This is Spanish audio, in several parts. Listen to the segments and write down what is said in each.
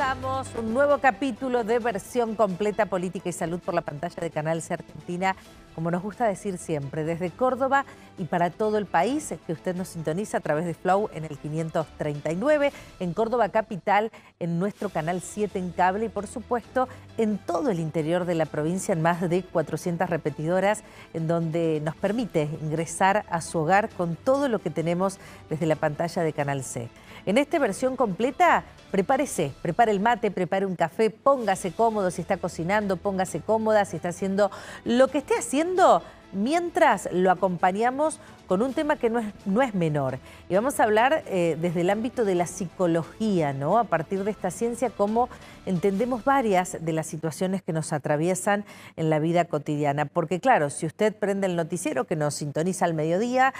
Comenzamos un nuevo capítulo de Versión Completa Política y Salud por la pantalla de Canal C Argentina, como nos gusta decir siempre, desde Córdoba y para todo el país, que usted nos sintoniza a través de Flow en el 539, en Córdoba Capital, en nuestro Canal 7 en cable y por supuesto en todo el interior de la provincia, en más de 400 repetidoras, en donde nos permite ingresar a su hogar con todo lo que tenemos desde la pantalla de Canal C. En esta versión completa, prepárese, prepare el mate, prepare un café, póngase cómodo si está cocinando, póngase cómoda si está haciendo lo que esté haciendo, mientras lo acompañamos con un tema que no es menor. Y vamos a hablar desde el ámbito de la psicología, ¿no? A partir de esta ciencia, cómo entendemos varias de las situaciones que nos atraviesan en la vida cotidiana. Porque claro, si usted prende el noticiero que nos sintoniza al mediodía,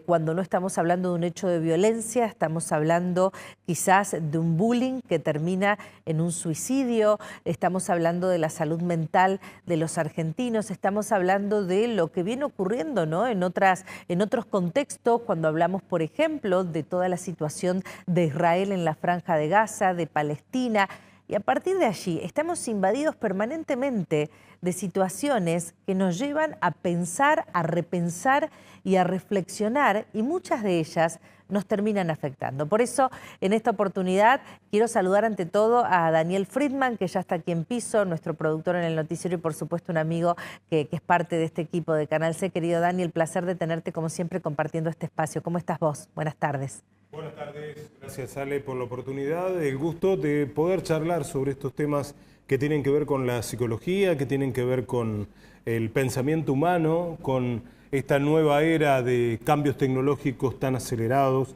cuando no estamos hablando de un hecho de violencia, estamos hablando quizás de un bullying que termina en un suicidio, estamos hablando de la salud mental de los argentinos, estamos hablando de lo que viene ocurriendo, ¿no? en otros contextos, cuando hablamos, por ejemplo, de toda la situación de Israel en la Franja de Gaza, de Palestina. Y a partir de allí estamos invadidos permanentemente de situaciones que nos llevan a pensar, a repensar y a reflexionar, y muchas de ellas nos terminan afectando. Por eso, en esta oportunidad, quiero saludar ante todo a Daniel Friedman, que ya está aquí en piso, nuestro productor en el noticiero y por supuesto un amigo que es parte de este equipo de Canal C. Querido Daniel, placer de tenerte como siempre compartiendo este espacio. ¿Cómo estás vos? Buenas tardes. Buenas tardes, gracias Ale por la oportunidad, el gusto de poder charlar sobre estos temas que tienen que ver con la psicología, que tienen que ver con el pensamiento humano, con esta nueva era de cambios tecnológicos tan acelerados,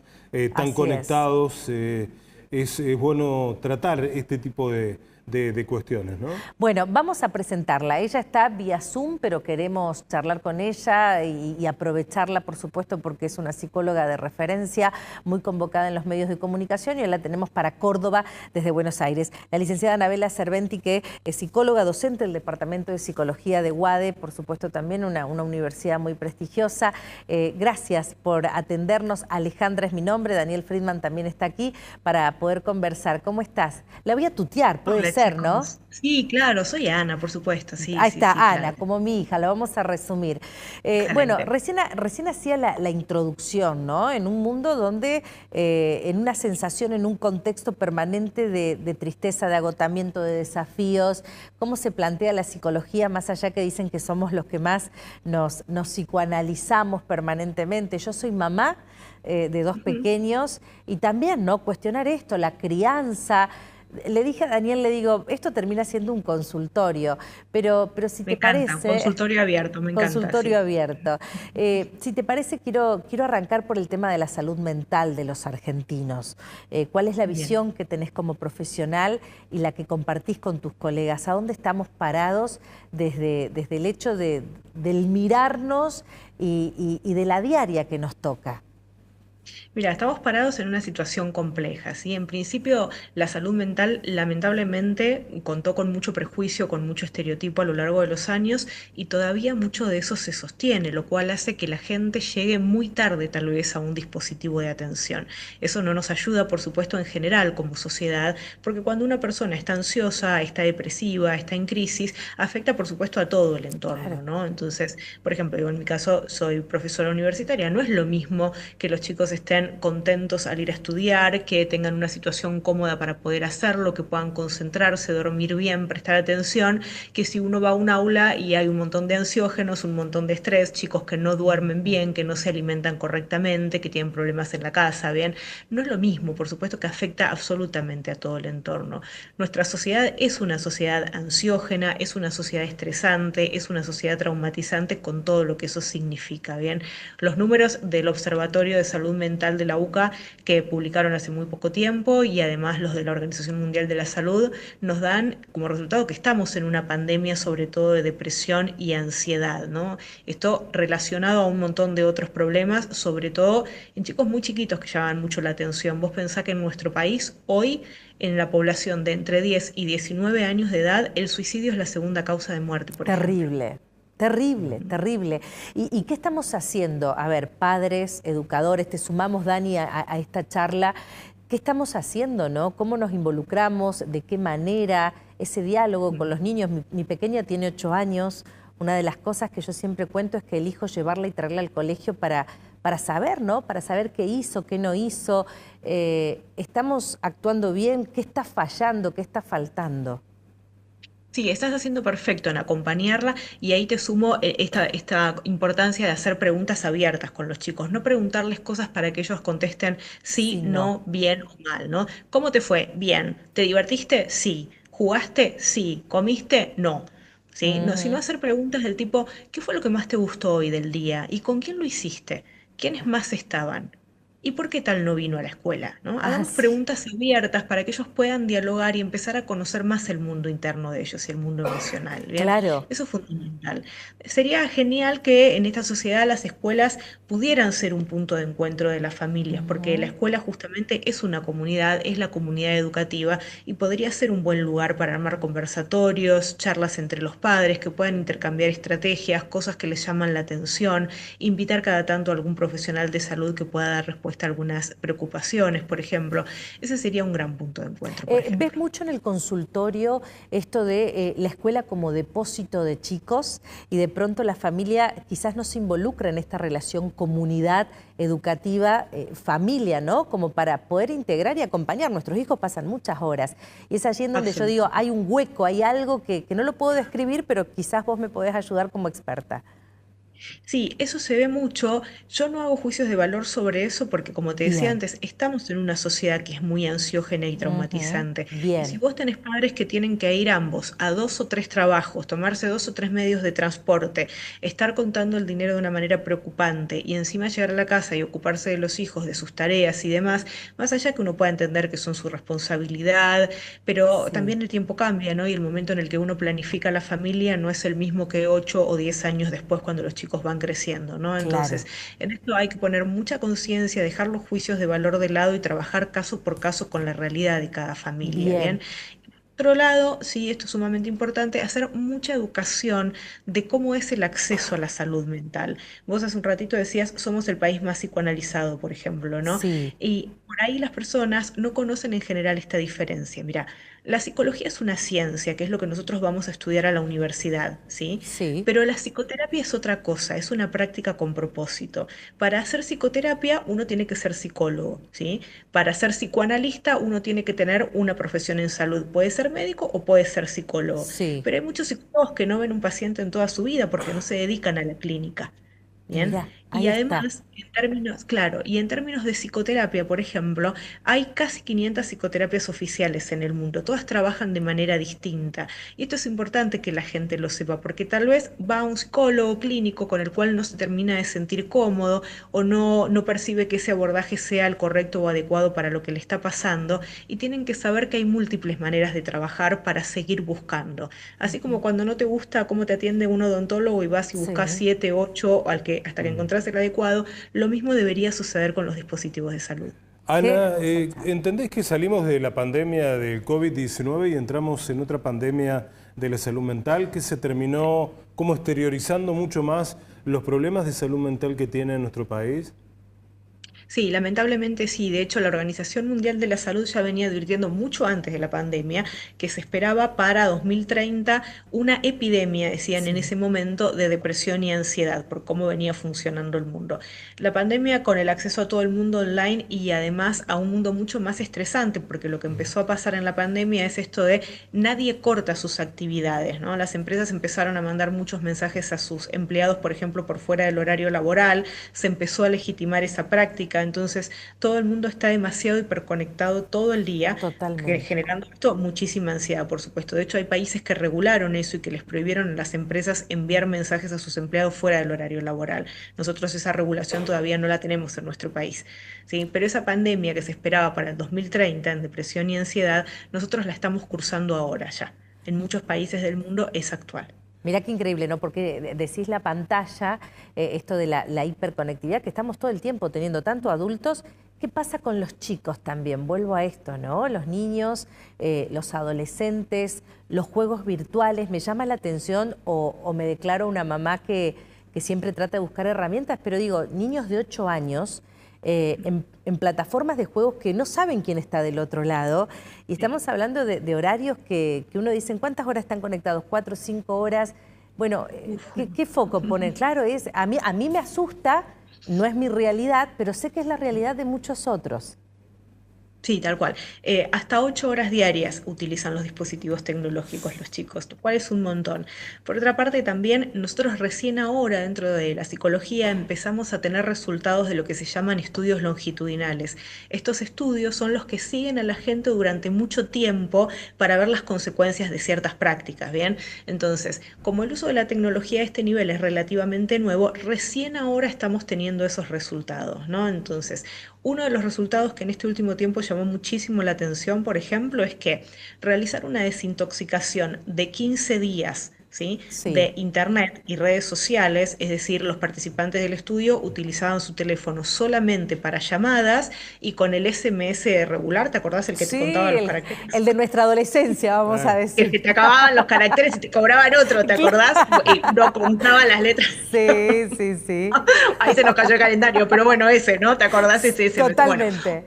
tan conectados. Es bueno tratar este tipo de cuestiones, ¿no? Bueno, vamos a presentarla. Ella está vía Zoom, pero queremos charlar con ella y aprovecharla, por supuesto, porque es una psicóloga de referencia, muy convocada en los medios de comunicación, y hoy la tenemos para Córdoba desde Buenos Aires. La licenciada Anabela Cerventi, que es psicóloga, docente del Departamento de Psicología de UADE, por supuesto también una universidad muy prestigiosa. Gracias por atendernos. Alejandra es mi nombre, Daniel Friedman también está aquí para poder conversar. ¿Cómo estás? La voy a tutear, puede ser, ¿no? Sí, claro, soy Ana, por supuesto. Sí, Ahí sí, está, sí, Ana, claro. como mi hija, la vamos a resumir. Bueno, Excelente. recién hacía la introducción, ¿no? En un mundo donde, en una sensación, en un contexto permanente de tristeza, de agotamiento, de desafíos, ¿cómo se plantea la psicología, más allá que dicen que somos los que más nos psicoanalizamos permanentemente? Yo soy mamá de dos pequeños y también, ¿no? Cuestionar esto, la crianza. Le dije a Daniel, le digo, esto termina siendo un consultorio, pero si Me te encanta, un parece, consultorio abierto, me encanta, consultorio sí. abierto. Si te parece, quiero arrancar por el tema de la salud mental de los argentinos. ¿Cuál es la Bien. visión que tenés como profesional y la que compartís con tus colegas? ¿A dónde estamos parados desde el hecho del mirarnos y de la diaria que nos toca? Mira, estamos parados en una situación compleja, ¿sí? En principio, la salud mental lamentablemente contó con mucho prejuicio, con mucho estereotipo a lo largo de los años y todavía mucho de eso se sostiene, lo cual hace que la gente llegue muy tarde tal vez a un dispositivo de atención. Eso no nos ayuda, por supuesto, en general como sociedad, porque cuando una persona está ansiosa, está depresiva, está en crisis, afecta, por supuesto, a todo el entorno, Claro. ¿no? Entonces, por ejemplo, yo en mi caso soy profesora universitaria, no es lo mismo que los chicos estén contentos al ir a estudiar, que tengan una situación cómoda para poder hacerlo, que puedan concentrarse, dormir bien, prestar atención, que si uno va a un aula y hay un montón de ansiógenos, un montón de estrés, chicos que no duermen bien, que no se alimentan correctamente, que tienen problemas en la casa, bien, no es lo mismo, por supuesto que afecta absolutamente a todo el entorno. Nuestra sociedad es una sociedad ansiógena, es una sociedad estresante, es una sociedad traumatizante con todo lo que eso significa, bien. Los números del Observatorio de Salud Mental de la UCA que publicaron hace muy poco tiempo y además los de la Organización Mundial de la Salud nos dan como resultado que estamos en una pandemia sobre todo de depresión y ansiedad, ¿no? Esto relacionado a un montón de otros problemas, sobre todo en chicos muy chiquitos que llaman mucho la atención. Vos pensás que en nuestro país hoy en la población de entre 10 y 19 años de edad el suicidio es la segunda causa de muerte, por ejemplo. Terrible, terrible, Ujú. terrible. ¿Y qué estamos haciendo? A ver, padres, educadores, te sumamos, Dani, a esta charla. ¿qué estamos haciendo, no? ¿Cómo nos involucramos? ¿De qué manera? Ese diálogo con los niños. Mi pequeña tiene 8 años. Una de las cosas que yo siempre cuento es que elijo llevarla y traerla al colegio para saber, ¿no? Para saber qué hizo, qué no hizo. ¿Estamos actuando bien? ¿Qué está fallando? ¿Qué está faltando? Sí, estás haciendo perfecto en acompañarla y ahí te sumo esta importancia de hacer preguntas abiertas con los chicos, no preguntarles cosas para que ellos contesten sí, Sí, no. no, bien o mal, ¿no? ¿Cómo te fue? Bien. ¿Te divertiste? Sí. ¿Jugaste? Sí. ¿Comiste? No. ¿Sí? No, sino Ujú. hacer preguntas del tipo, ¿qué fue lo que más te gustó hoy del día? ¿Y con quién lo hiciste? ¿Quiénes más estaban? ¿Y por qué tal no vino a la escuela? ¿No? Ah, Hagamos sí. preguntas abiertas para que ellos puedan dialogar y empezar a conocer más el mundo interno de ellos y el mundo emocional. ¿Bien? Claro. Eso es fundamental. Sería genial que en esta sociedad las escuelas pudieran ser un punto de encuentro de las familias, porque la Ujú. escuela justamente es una comunidad, es la comunidad educativa y podría ser un buen lugar para armar conversatorios, charlas entre los padres que puedan intercambiar estrategias, cosas que les llaman la atención, invitar cada tanto a algún profesional de salud que pueda dar respuesta a algunas preocupaciones, por ejemplo. Ese sería un gran punto de encuentro, por ¿Ves ejemplo. mucho en el consultorio esto de la escuela como depósito de chicos y de pronto la familia quizás no se involucra en esta relación comunidad educativa, familia, ¿no? Como para poder integrar y acompañar. Nuestros hijos pasan muchas horas y es allí en donde yo digo, Absolutamente. hay un hueco, hay algo que no lo puedo describir, pero quizás vos me podés ayudar como experta. Sí, eso se ve mucho. Yo no hago juicios de valor sobre eso porque, como te decía Bien. antes, estamos en una sociedad que es muy ansiógena y Ujú. traumatizante. Y si Bien. vos tenés padres que tienen que ir ambos a 2 o 3 trabajos, tomarse 2 o 3 medios de transporte, estar contando el dinero de una manera preocupante y encima llegar a la casa y ocuparse de los hijos, de sus tareas y demás, más allá que uno pueda entender que son su responsabilidad, pero Sí, también el tiempo cambia, ¿no? Y el momento en el que uno planifica la familia no es el mismo que 8 o 10 años después cuando los chicos van creciendo, ¿no? Entonces, claro. en esto hay que poner mucha conciencia, dejar los juicios de valor de lado y trabajar caso por caso con la realidad de cada familia, ¿bien? Bien. Por otro lado, sí, esto es sumamente importante, hacer mucha educación de cómo es el acceso a la salud mental. Vos hace un ratito decías, somos el país más psicoanalizado, por ejemplo, ¿no? Sí, Y por ahí las personas no conocen en general esta diferencia. Mira, la psicología es una ciencia, que es lo que nosotros vamos a estudiar a la universidad, ¿sí? sí. Pero la psicoterapia es otra cosa, es una práctica con propósito. Para hacer psicoterapia uno tiene que ser psicólogo, ¿sí? Para ser psicoanalista uno tiene que tener una profesión en salud. Puede ser médico o puede ser psicólogo. Sí, Pero hay muchos psicólogos que no ven un paciente en toda su vida porque no se dedican a la clínica. Bien. mira, Y ahí está. además, en términos, claro, y en términos de psicoterapia, por ejemplo, hay casi 500 psicoterapias oficiales en el mundo. Todas trabajan de manera distinta. Y esto es importante que la gente lo sepa, porque tal vez va a un psicólogo clínico con el cual no se termina de sentir cómodo o no percibe que ese abordaje sea el correcto o adecuado para lo que le está pasando. Y tienen que saber que hay múltiples maneras de trabajar para seguir buscando. Así como Ujú. cuando no te gusta cómo te atiende un odontólogo y vas y buscas Sí. 7, 8 hasta que Mm. encontrás el adecuado, lo mismo debería suceder con los dispositivos de salud. Qué Ana, sensación. ¿entendés que salimos de la pandemia del COVID-19 y entramos en otra pandemia de la salud mental que se terminó como exteriorizando mucho más los problemas de salud mental que tiene nuestro país? Sí, lamentablemente sí. De hecho, la Organización Mundial de la Salud ya venía advirtiendo mucho antes de la pandemia que se esperaba para 2030 una epidemia, decían en Sí. ese momento, de depresión y ansiedad por cómo venía funcionando el mundo. La pandemia con el acceso a todo el mundo online y además a un mundo mucho más estresante, porque lo que empezó a pasar en la pandemia es esto de nadie corta sus actividades, ¿no? Las empresas empezaron a mandar muchos mensajes a sus empleados, por ejemplo, por fuera del horario laboral, se empezó a legitimar esa práctica, entonces todo el mundo está demasiado hiperconectado todo el día, Totalmente. generando esto muchísima ansiedad, por supuesto. De hecho, hay países que regularon eso y que les prohibieron a las empresas enviar mensajes a sus empleados fuera del horario laboral. Nosotros esa regulación todavía no la tenemos en nuestro país, ¿sí? Pero esa pandemia que se esperaba para el 2030 en depresión y ansiedad, nosotros la estamos cursando ahora ya. En muchos países del mundo es actual. Mirá qué increíble, ¿no? Porque decís la pantalla, esto de la hiperconectividad que estamos todo el tiempo teniendo, tanto adultos. ¿Qué pasa con los chicos también? Vuelvo a esto, ¿no? Los niños, los adolescentes, los juegos virtuales. Me llama la atención o me declaro una mamá que siempre trata de buscar herramientas, pero digo, niños de 8 años en plataformas de juegos que no saben quién está del otro lado. Y estamos hablando de horarios que uno dice, ¿cuántas horas están conectados? 4 o 5 horas. Bueno, ¿qué foco ponen? Claro, a mí me asusta, no es mi realidad, pero sé que es la realidad de muchos otros. Sí, tal cual. Hasta 8 horas diarias utilizan los dispositivos tecnológicos los chicos, lo cual es un montón. Por otra parte, también nosotros recién ahora dentro de la psicología empezamos a tener resultados de lo que se llaman estudios longitudinales. Estos estudios son los que siguen a la gente durante mucho tiempo para ver las consecuencias de ciertas prácticas, ¿bien? Entonces, como el uso de la tecnología a este nivel es relativamente nuevo, recién ahora estamos teniendo esos resultados, ¿no? Entonces, uno de los resultados que en este último tiempo llamó muchísimo la atención, por ejemplo, es que realizar una desintoxicación de 15 días, ¿sí?, Sí. de Internet y redes sociales, es decir, los participantes del estudio utilizaban su teléfono solamente para llamadas y con el SMS regular, ¿te acordás el que te Sí, contaba los caracteres? el de nuestra adolescencia, vamos a Claro. El decir. que te acababan los caracteres y te cobraban otro, ¿te acordás? Y no contaban las letras. Sí, sí, sí. Ahí se nos cayó el calendario, pero bueno, ese, ¿no? ¿Te acordás ese SMS? Bueno, Totalmente.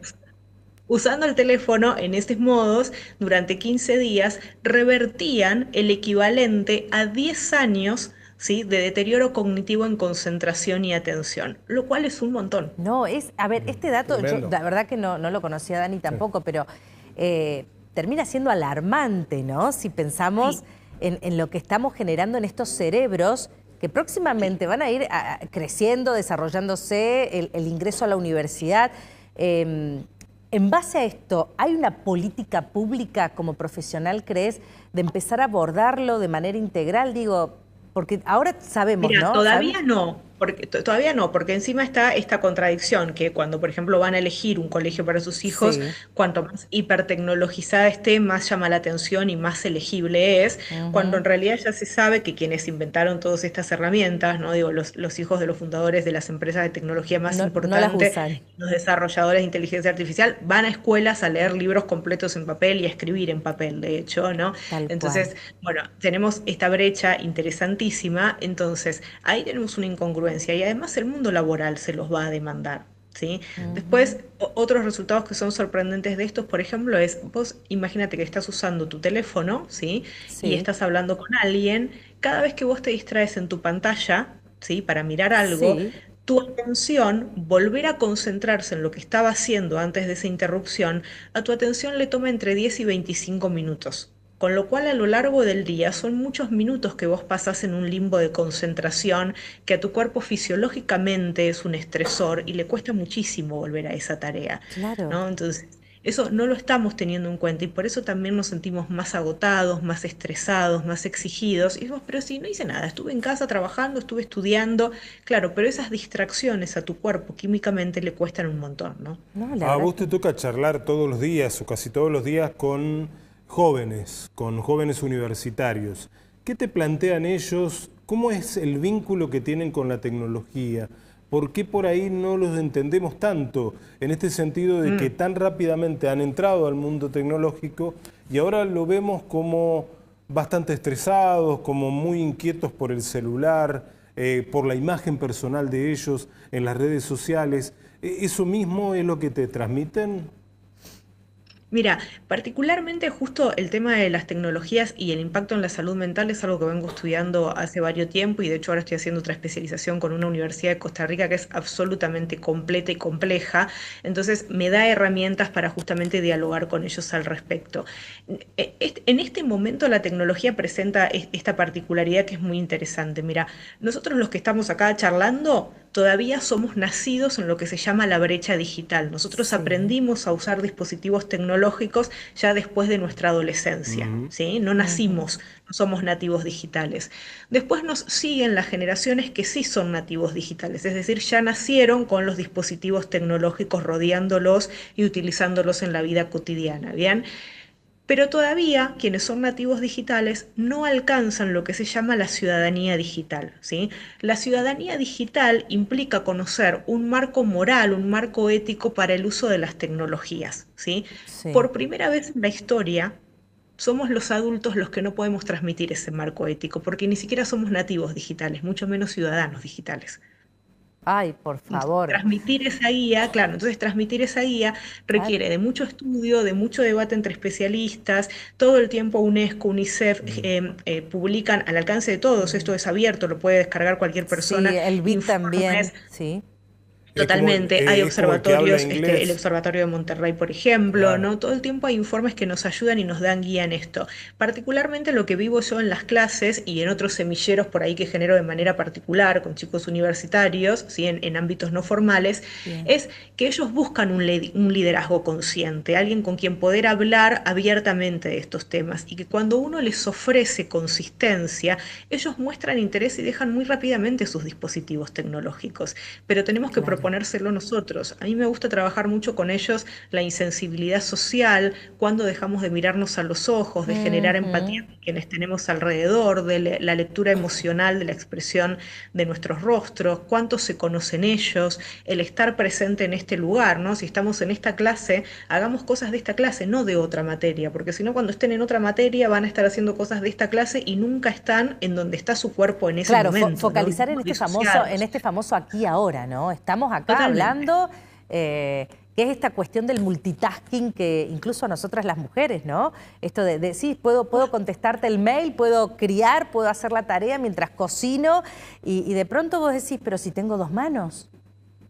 usando el teléfono en estos modos, durante 15 días, revertían el equivalente a 10 años, ¿sí?, de deterioro cognitivo en concentración y atención, lo cual es un montón. No, a ver, este dato, yo Tremendo. la verdad que no lo conocía Dani Sí. tampoco, pero termina siendo alarmante, ¿no? Si pensamos Sí, en lo que estamos generando en estos cerebros que sí. próximamente van a ir creciendo, desarrollándose, el ingreso a la universidad. En base a esto, ¿hay una política pública como profesional, crees, de empezar a abordarlo de manera integral? Digo, porque ahora sabemos, Mira, ¿no? todavía no, porque todavía no, porque encima está esta contradicción que cuando, por ejemplo, van a elegir un colegio para sus hijos, Sí. cuanto más hipertecnologizada esté, más llama la atención y más elegible es, cuando en Ujú. realidad ya se sabe que quienes inventaron todas estas herramientas, ¿no? Digo, los hijos de los fundadores de las empresas de tecnología más No las importantes, usan. los desarrolladores de inteligencia artificial, van a escuelas a leer libros completos en papel y a escribir en papel, de hecho, ¿no? Tal cual. Entonces, bueno, tenemos esta brecha interesantísima, entonces ahí tenemos una incongruencia y además el mundo laboral se los va a demandar, ¿sí? Ujú. Después, otros resultados que son sorprendentes de estos, por ejemplo, es vos imagínate que estás usando tu teléfono, ¿sí?, y Sí, estás hablando con alguien, cada vez que vos te distraes en tu pantalla, ¿sí?, para mirar algo, sí. tu atención, volver a concentrarse en lo que estaba haciendo antes de esa interrupción, a tu atención le toma entre 10 y 25 minutos. Con lo cual a lo largo del día son muchos minutos que vos pasás en un limbo de concentración que a tu cuerpo fisiológicamente es un estresor y le cuesta muchísimo volver a esa tarea, Claro. ¿no? Entonces, eso no lo estamos teniendo en cuenta y por eso también nos sentimos más agotados, más estresados, más exigidos. Y vos, pero si no hice nada, estuve en casa trabajando, estuve estudiando, claro, pero esas distracciones a tu cuerpo químicamente le cuestan un montón, ¿no? No, la A verdad vos que te toca charlar todos los días o casi todos los días con jóvenes universitarios. ¿Qué te plantean ellos? ¿Cómo es el vínculo que tienen con la tecnología? ¿Por qué por ahí no los entendemos tanto? En este sentido de que Mm. tan rápidamente han entrado al mundo tecnológico y ahora lo vemos como bastante estresados, como muy inquietos por el celular, por la imagen personal de ellos en las redes sociales. ¿Eso mismo es lo que te transmiten? Mira, particularmente justo el tema de las tecnologías y el impacto en la salud mental es algo que vengo estudiando hace varios tiempo y de hecho ahora estoy haciendo otra especialización con una universidad de Costa Rica que es absolutamente completa y compleja, entonces me da herramientas para justamente dialogar con ellos al respecto. En este momento la tecnología presenta esta particularidad que es muy interesante. Mira, nosotros los que estamos acá charlando todavía somos nacidos en lo que se llama la brecha digital. Nosotros sí. aprendimos a usar dispositivos tecnológicos ya después de nuestra adolescencia, Ujú. ¿sí? No Ujú. nacimos, no somos nativos digitales. Después nos siguen las generaciones que sí son nativos digitales, es decir, ya nacieron con los dispositivos tecnológicos rodeándolos y utilizándolos en la vida cotidiana, ¿bien? Pero todavía quienes son nativos digitales no alcanzan lo que se llama la ciudadanía digital, ¿sí? La ciudadanía digital implica conocer un marco moral, un marco ético para el uso de las tecnologías, ¿sí? Sí. Por primera vez en la historia, somos los adultos los que no podemos transmitir ese marco ético, porque ni siquiera somos nativos digitales, mucho menos ciudadanos digitales. Ay, por favor. Transmitir esa guía, claro, entonces transmitir esa guía Claro. requiere de mucho estudio, de mucho debate entre especialistas. Todo el tiempo UNESCO, UNICEF publican al alcance de todos, esto es abierto, lo puede descargar cualquier Sí, persona, el BID también, informes. sí. Totalmente, hay Es como el que habla observatorios, el inglés. Observatorio de Monterrey, por ejemplo, Claro. ¿no? Todo el tiempo hay informes que nos ayudan y nos dan guía en esto. Particularmente lo que vivo yo en las clases y en otros semilleros por ahí que genero de manera particular con chicos universitarios, ¿sí? En ámbitos no formales, Bien. es que ellos buscan un liderazgo consciente, alguien con quien poder hablar abiertamente de estos temas y que cuando uno les ofrece consistencia, ellos muestran interés y dejan muy rápidamente sus dispositivos tecnológicos, pero tenemos que Claro. proponérselo nosotros. A mí me gusta trabajar mucho con ellos la insensibilidad social, cuando dejamos de mirarnos a los ojos, de generar empatía Ujú. con quienes tenemos alrededor, de la lectura emocional, de la expresión de nuestros rostros, cuánto se conocen ellos, el estar presente en este lugar, ¿no? Si estamos en esta clase, hagamos cosas de esta clase, no de otra materia, porque si no, cuando estén en otra materia van a estar haciendo cosas de esta clase y nunca están en donde está su cuerpo en ese Claro, momento, ¿no? focalizar en Disociados. este famoso aquí y ahora, ¿no? Estamos acá Totalmente. hablando, que es esta cuestión del multitasking que incluso a nosotras las mujeres, ¿no? Esto de sí, puedo contestarte el mail, puedo criar, puedo hacer la tarea mientras cocino y de pronto vos decís, pero si tengo dos manos.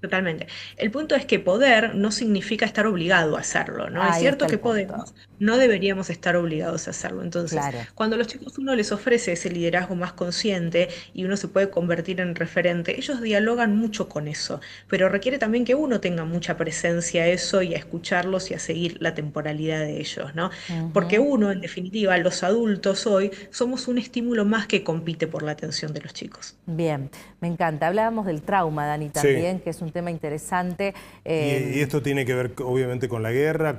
Totalmente. El punto es que poder no significa estar obligado a hacerlo, ¿no? Es Ahí está cierto el que punto. podemos, no deberíamos estar obligados a hacerlo. Entonces, Claro. cuando a los chicos uno les ofrece ese liderazgo más consciente y uno se puede convertir en referente, ellos dialogan mucho con eso, pero requiere también que uno tenga mucha presencia a eso y a escucharlos y a seguir la temporalidad de ellos, ¿no? Porque Ujú. uno, en definitiva, los adultos hoy, somos un estímulo más que compite por la atención de los chicos. Bien, me encanta. Hablábamos del trauma, Dani, Sí. también, que es un tema interesante. Y esto tiene que ver obviamente con la guerra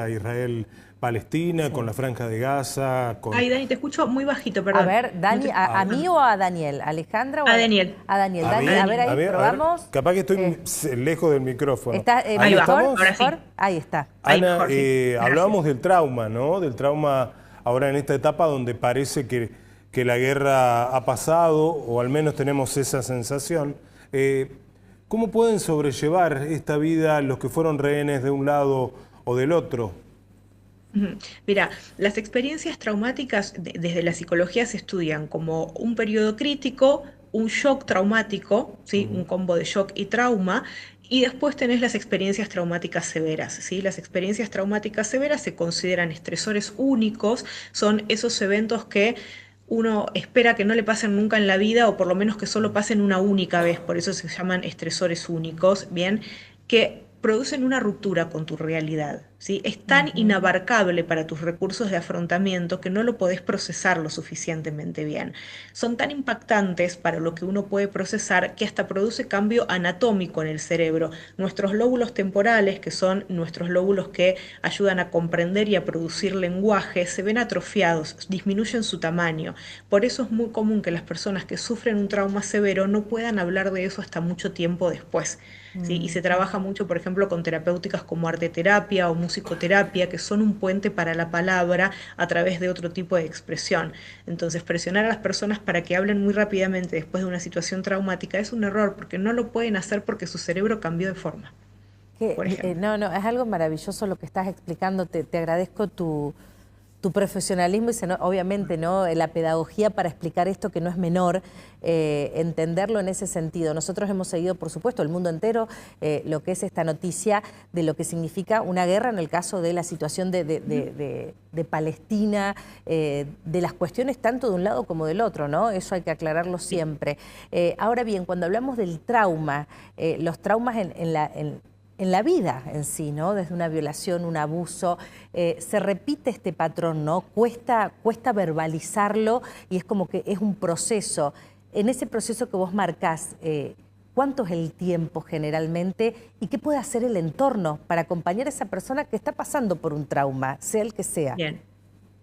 Israel-Palestina, con Sí. la Franja de Gaza, con... Ay, Dani, te escucho muy bajito, A perdón. ver, No Dani, te... ¿a A, mí o a Daniel? ¿Alejandra o A Daniel. a Daniel? a Dani, mí, a ver ahí, a ver, probamos. capaz que estoy Eh, lejos del micrófono. ¿Está ¿Ahí Ahí va, estamos? ahora sí. mejor? Ahí está. Ahí Ana, mejor, sí. Gracias. hablábamos del trauma, ¿no? Del trauma ahora en esta etapa donde parece que la guerra ha pasado, o al menos tenemos esa sensación. ¿Cómo pueden sobrellevar esta vida los que fueron rehenes de un lado o del otro? Ujú. Mira, las experiencias traumáticas desde la psicología se estudian como un periodo crítico, un shock traumático, ¿sí? Un combo de shock y trauma, y después tenés las experiencias traumáticas severas, ¿sí? Las experiencias traumáticas severas se consideran estresores únicos, son esos eventos que uno espera que no le pasen nunca en la vida o por lo menos que solo pasen una única vez, por eso se llaman estresores únicos, ¿bien? Que producen una ruptura con tu realidad, ¿sí? Es tan Ujú. inabarcable para tus recursos de afrontamiento que no lo podés procesar lo suficientemente bien. Son tan impactantes para lo que uno puede procesar que hasta produce cambio anatómico en el cerebro. Nuestros lóbulos temporales, que son nuestros lóbulos que ayudan a comprender y a producir lenguaje, se ven atrofiados, disminuyen su tamaño. Por eso es muy común que las personas que sufren un trauma severo no puedan hablar de eso hasta mucho tiempo después. ¿Sí? Y se trabaja mucho, por ejemplo, con terapéuticas como arteterapia o musicoterapia, que son un puente para la palabra a través de otro tipo de expresión. Entonces, presionar a las personas para que hablen muy rápidamente después de una situación traumática es un error, porque no lo pueden hacer porque su cerebro cambió de forma, por ejemplo. No, no, es algo maravilloso lo que estás explicando. Te agradezco tu profesionalismo y obviamente, ¿no? La pedagogía para explicar esto que no es menor, entenderlo en ese sentido. Nosotros hemos seguido, por supuesto, el mundo entero, lo que es esta noticia de lo que significa una guerra en el caso de la situación de Palestina, de las cuestiones tanto de un lado como del otro, ¿no? Eso hay que aclararlo siempre. Ahora bien, cuando hablamos del trauma, los traumas en la vida en sí, ¿no? Desde una violación, un abuso, se repite este patrón, ¿no? Cuesta verbalizarlo y es como que es un proceso. En ese proceso que vos marcás, ¿cuánto es el tiempo generalmente y qué puede hacer el entorno para acompañar a esa persona que está pasando por un trauma, sea el que sea? Bien.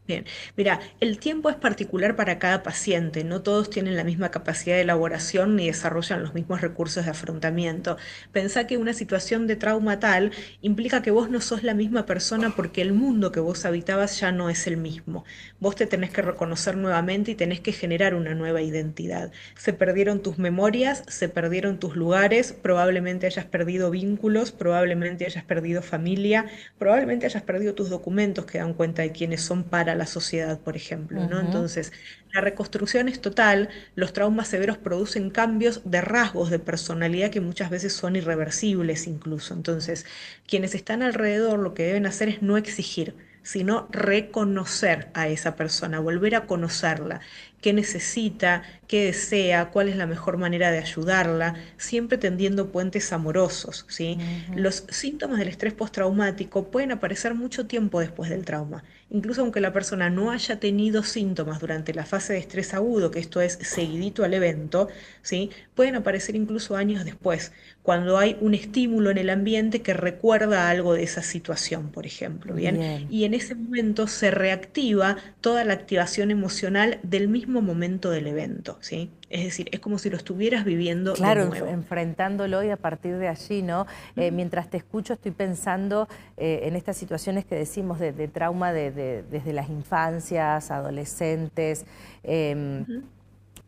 Bien, mira, el tiempo es particular para cada paciente, no todos tienen la misma capacidad de elaboración ni desarrollan los mismos recursos de afrontamiento. Pensá que una situación de trauma tal implica que vos no sos la misma persona porque el mundo que vos habitabas ya no es el mismo. Vos te tenés que reconocer nuevamente y tenés que generar una nueva identidad. Se perdieron tus memorias, se perdieron tus lugares, probablemente hayas perdido vínculos, probablemente hayas perdido familia, probablemente hayas perdido tus documentos que dan cuenta de quiénes son para la sociedad, por ejemplo, ¿no? Ujú. Entonces, la reconstrucción es total, los traumas severos producen cambios de rasgos de personalidad que muchas veces son irreversibles incluso. Entonces, quienes están alrededor lo que deben hacer es no exigir, sino reconocer a esa persona, volver a conocerla, qué necesita, qué desea, cuál es la mejor manera de ayudarla, siempre tendiendo puentes amorosos, ¿sí? Ujú. Los síntomas del estrés postraumático pueden aparecer mucho tiempo después del trauma. Incluso aunque la persona no haya tenido síntomas durante la fase de estrés agudo, que esto es seguidito al evento, ¿sí? Pueden aparecer incluso años después, cuando hay un estímulo en el ambiente que recuerda algo de esa situación, por ejemplo, ¿bien? Bien. Y en ese momento se reactiva toda la activación emocional del mismo momento del evento, ¿sí? Es decir, es como si lo estuvieras viviendo de Claro, nuevo. enfrentándolo y a partir de allí, ¿no? Ujú, Mientras te escucho estoy pensando en estas situaciones que decimos de trauma desde las infancias, adolescentes. em, ujú.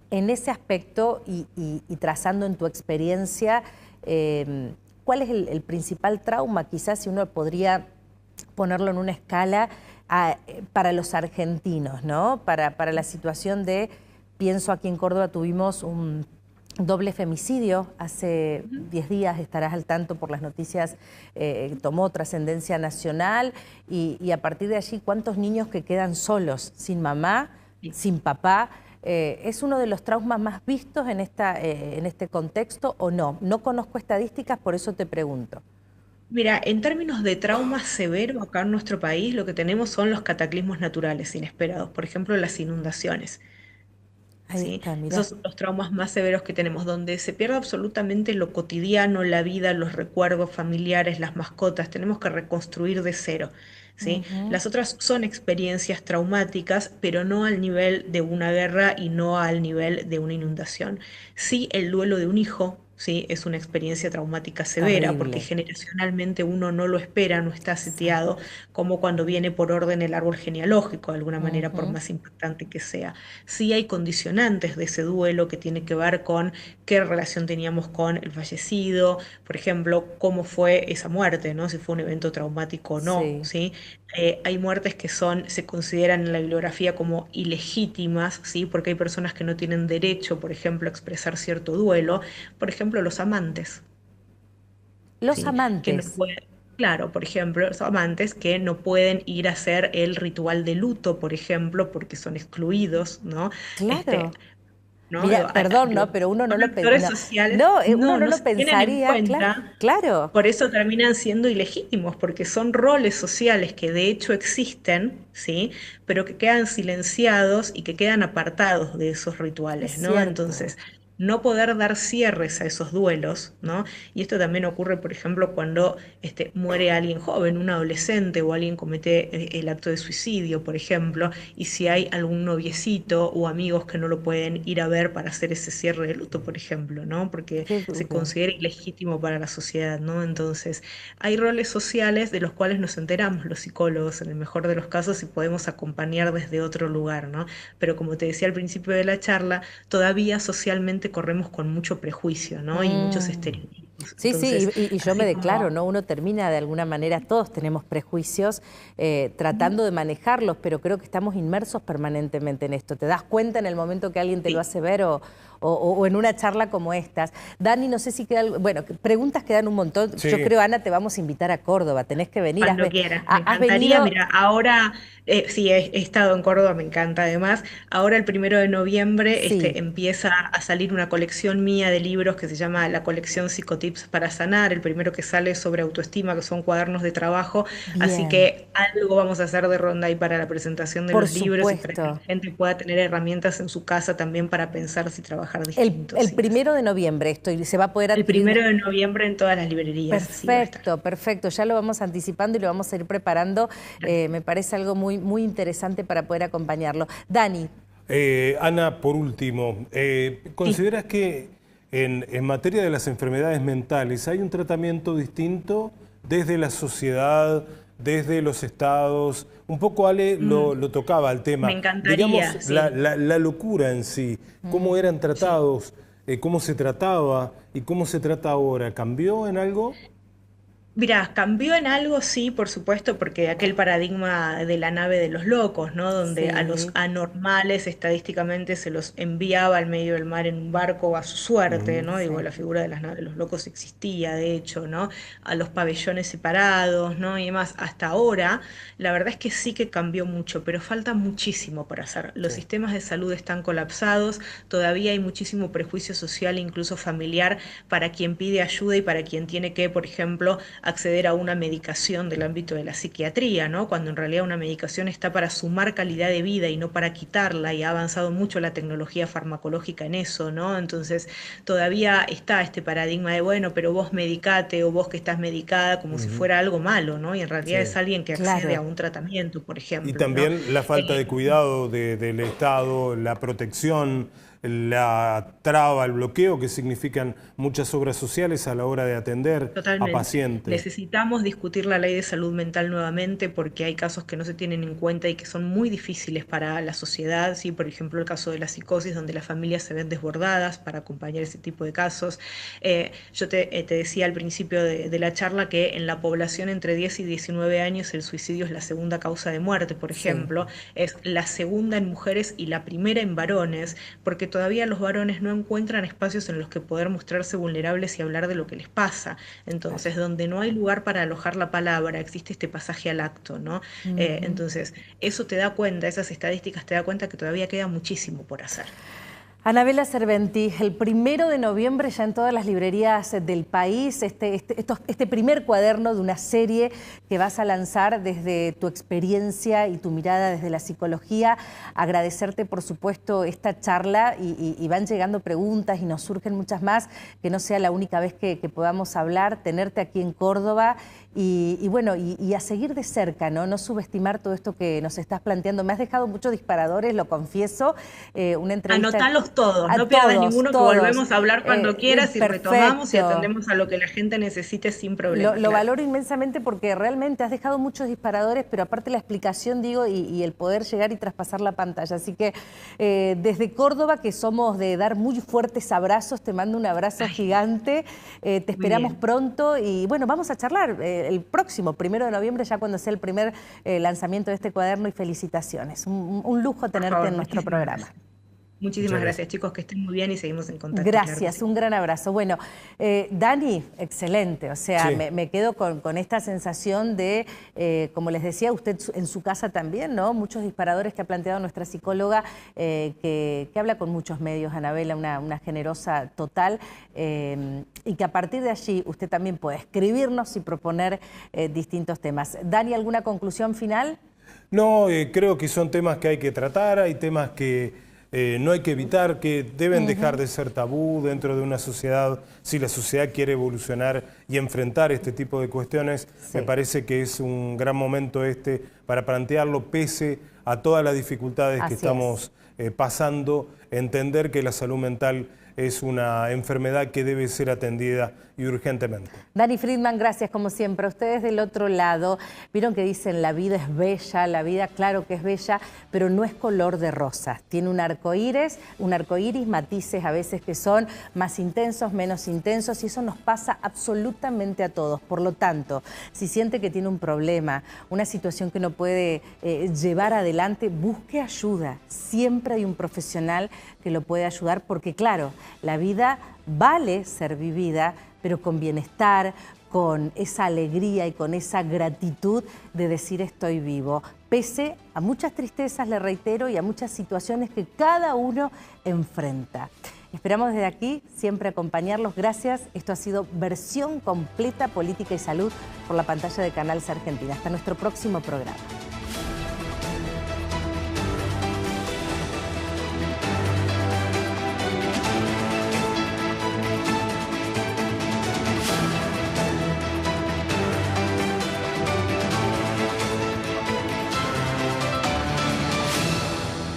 en ese aspecto y trazando en tu experiencia, em, ¿cuál es el principal trauma? Quizás si uno podría ponerlo en una escala para los argentinos, ¿no? Para la situación de, pienso aquí en Córdoba tuvimos un doble femicidio hace Ujú. 10 días, estarás al tanto por las noticias, tomó trascendencia nacional y a partir de allí, ¿cuántos niños que quedan solos, sin mamá, Sí. sin papá? ¿Es uno de los traumas más vistos en este contexto o no? No conozco estadísticas, por eso te pregunto. Mira, en términos de trauma severo acá en nuestro país, lo que tenemos son los cataclismos naturales inesperados, por ejemplo, las inundaciones, Ahí ¿sí? está, Esos mirá. son los traumas más severos que tenemos, donde se pierde absolutamente lo cotidiano, la vida, los recuerdos familiares, las mascotas, tenemos que reconstruir de cero, ¿sí? Ujú. Las otras son experiencias traumáticas, pero no al nivel de una guerra y no al nivel de una inundación. Sí, el duelo de un hijo. Sí, es una experiencia traumática severa porque Terrible. generacionalmente uno no lo espera, no está seteado, Exacto. como cuando viene por orden el árbol genealógico, de alguna manera, por Ujú. más impactante que sea. Sí hay condicionantes de ese duelo que tiene que ver con qué relación teníamos con el fallecido, por ejemplo, cómo fue esa muerte, ¿no? Si fue un evento traumático o no, Sí. ¿sí? Hay muertes que se consideran en la bibliografía como ilegítimas, ¿sí? Porque hay personas que no tienen derecho, por ejemplo, a expresar cierto duelo, por ejemplo, los amantes. Los ¿Sí? Que no amantes. pueden, claro, por ejemplo, los amantes que no pueden ir a hacer el ritual de luto, por ejemplo, porque son excluidos, ¿no? Este, Claro. ¿no? Mira, perdón, Los ¿no? Pero uno no son lo actores no, sociales, no, uno no, no no lo se tienen en pensaría, claro, cuenta, claro. por eso terminan siendo ilegítimos, porque son roles sociales que de hecho existen, ¿sí? Pero que quedan silenciados y que quedan apartados de esos Es rituales, ¿no? cierto. Entonces, no poder dar cierres a esos duelos, ¿no? Y esto también ocurre, por ejemplo, cuando muere alguien joven, un adolescente, o alguien comete el acto de suicidio, por ejemplo, y si hay algún noviecito o amigos que no lo pueden ir a ver para hacer ese cierre de luto, por ejemplo, ¿no? Porque Qué se duro. considera ilegítimo para la sociedad, ¿no? Entonces, hay roles sociales de los cuales nos enteramos los psicólogos, en el mejor de los casos, y podemos acompañar desde otro lugar, ¿no? Pero como te decía al principio de la charla, todavía socialmente corremos con mucho prejuicio, ¿no? Y muchos Mm. estereotipos. Sí, sí, Entonces, y yo me así declaro, como... ¿no? Uno termina de alguna manera, todos tenemos prejuicios, Ujú. tratando de manejarlos, pero creo que estamos inmersos permanentemente en esto. Te das cuenta en el momento que alguien te lo Sí, hace ver o en una charla como estas. Dani, no sé si queda algo, bueno, preguntas quedan un montón. Yo Sí, creo, Ana, te vamos a invitar a Córdoba, tenés que venir. cuando quieras, me Has encantaría. venido, Mira, ahora sí he estado en Córdoba, me encanta además. Ahora el 1 de noviembre sí, empieza a salir una colección mía de libros que se llama la colección Psicotips para sanar. El primero que sale es sobre autoestima, que son cuadernos de trabajo. Así bien, que algo vamos a hacer de ronda ahí para la presentación de por los libros y para que la supuesto. gente pueda tener herramientas en su casa también para pensar si trabajar trabajar distinto. El 1 de noviembre se va a poder adquirir. El 1 de noviembre en todas las librerías. Perfecto, sí, perfecto. Ya lo vamos anticipando y lo vamos a ir preparando. Me parece algo muy, muy interesante para poder acompañarlo. Dani. Ana, por último, ¿consideras que en materia de las enfermedades mentales hay un tratamiento distinto desde la sociedad, desde los estados? Un poco Ale lo tocaba el tema. Me encantaría. Digamos, sí. la locura en sí, cómo eran tratados, cómo se trataba y cómo se trata ahora. ¿Cambió en algo? Mirá, cambió en algo, sí, por supuesto, porque aquel paradigma de la nave de los locos, ¿no? Donde a los Sí. anormales estadísticamente se los enviaba al medio del mar en un barco a su suerte, ¿no? Digo, Sí. la figura de las naves de los locos existía, de hecho, ¿no? A los pabellones separados, ¿no? Y demás. Hasta ahora, la verdad es que sí que cambió mucho, pero falta muchísimo por hacer. Los Sí. sistemas de salud están colapsados, todavía hay muchísimo prejuicio social, incluso familiar, para quien pide ayuda y para quien tiene que, por ejemplo, acceder a una medicación del ámbito de la psiquiatría, ¿no? Cuando en realidad una medicación está para sumar calidad de vida y no para quitarla, y ha avanzado mucho la tecnología farmacológica en eso, ¿no? Entonces todavía está este paradigma de, bueno, pero vos medicate o vos que estás medicada, como si fuera algo malo, ¿no? Y en realidad Sí. es alguien que accede a Claro. un tratamiento, por Y ejemplo, ¿no? también la falta de cuidado del Estado, la protección, la traba, el bloqueo que significan muchas obras sociales a la hora de atender a Totalmente. pacientes. Necesitamos discutir la ley de salud mental nuevamente porque hay casos que no se tienen en cuenta y que son muy difíciles para la sociedad, ¿sí? Por ejemplo, el caso de la psicosis, donde las familias se ven desbordadas para acompañar ese tipo de casos. Yo te decía al principio de la charla que en la población entre 10 y 19 años el suicidio es la segunda causa de muerte, por Sí. ejemplo, es la segunda en mujeres y la primera en varones, porque todavía los varones no encuentran espacios en los que poder mostrarse vulnerables y hablar de lo que les pasa. Entonces, donde no hay lugar para alojar la palabra, existe este pasaje al acto, ¿no? Entonces, eso te da cuenta, esas estadísticas te da cuenta que todavía queda muchísimo por hacer. Anabela Serventi, el 1 de noviembre ya en todas las librerías del país, este primer cuaderno de una serie que vas a lanzar desde tu experiencia y tu mirada desde la psicología. Agradecerte, por supuesto, esta charla y van llegando preguntas y nos surgen muchas más, que no sea la única vez que podamos hablar, tenerte aquí en Córdoba y bueno, y a seguir de cerca, ¿no? No subestimar todo esto que nos estás planteando. Me has dejado muchos disparadores, lo confieso. Una entrevista... Anotalos todos, no pierdas ninguno, todos. Que volvemos a hablar cuando quieras y Perfecto. retomamos y atendemos a lo que la gente necesite sin problema. Lo valoro inmensamente porque realmente has dejado muchos disparadores, pero aparte la explicación, digo, y el poder llegar y traspasar la pantalla. Así que desde Córdoba, que somos de dar muy fuertes abrazos, te mando un abrazo gigante. Te esperamos pronto y bueno, vamos a charlar el próximo 1 de noviembre, ya cuando sea el primer lanzamiento de este cuaderno, y felicitaciones. Un lujo tenerte en nuestro programa. Gracias. Muchísimas gracias, chicos, que estén muy bien y seguimos en contacto. Gracias, claro que sí. Un gran abrazo. Bueno, Dani, excelente, o sea, Sí. me quedo con esta sensación de, como les decía, usted en su casa también, ¿no? Muchos disparadores que ha planteado nuestra psicóloga, que habla con muchos medios, Anabela, una generosa total, y que a partir de allí usted también puede escribirnos y proponer distintos temas. Dani, ¿alguna conclusión final? No, creo que son temas que hay que tratar, hay temas que no hay que evitar, que deben dejar de ser tabú dentro de una sociedad. Si la sociedad quiere evolucionar y enfrentar este tipo de cuestiones, Sí. me parece que es un gran momento para plantearlo, pese a todas las dificultades Así que estamos pasando, entender que la salud mental es una enfermedad que debe ser atendida y urgentemente. Dani Friedman, gracias como siempre. A ustedes del otro lado, vieron que dicen la vida es bella, la vida claro que es bella, pero no es color de rosas. Tiene un arcoíris, matices a veces que son más intensos, menos intensos, y eso nos pasa absolutamente a todos. Por lo tanto, si siente que tiene un problema, una situación que no puede llevar adelante, busque ayuda. Siempre hay un profesional que lo puede ayudar porque, claro, la vida vale ser vivida, pero con bienestar, con esa alegría y con esa gratitud de decir estoy vivo, pese a muchas tristezas, le reitero, y a muchas situaciones que cada uno enfrenta. Esperamos desde aquí siempre acompañarlos. Gracias. Esto ha sido Versión Completa Política y Salud por la pantalla de Canal C Argentina. Hasta nuestro próximo programa.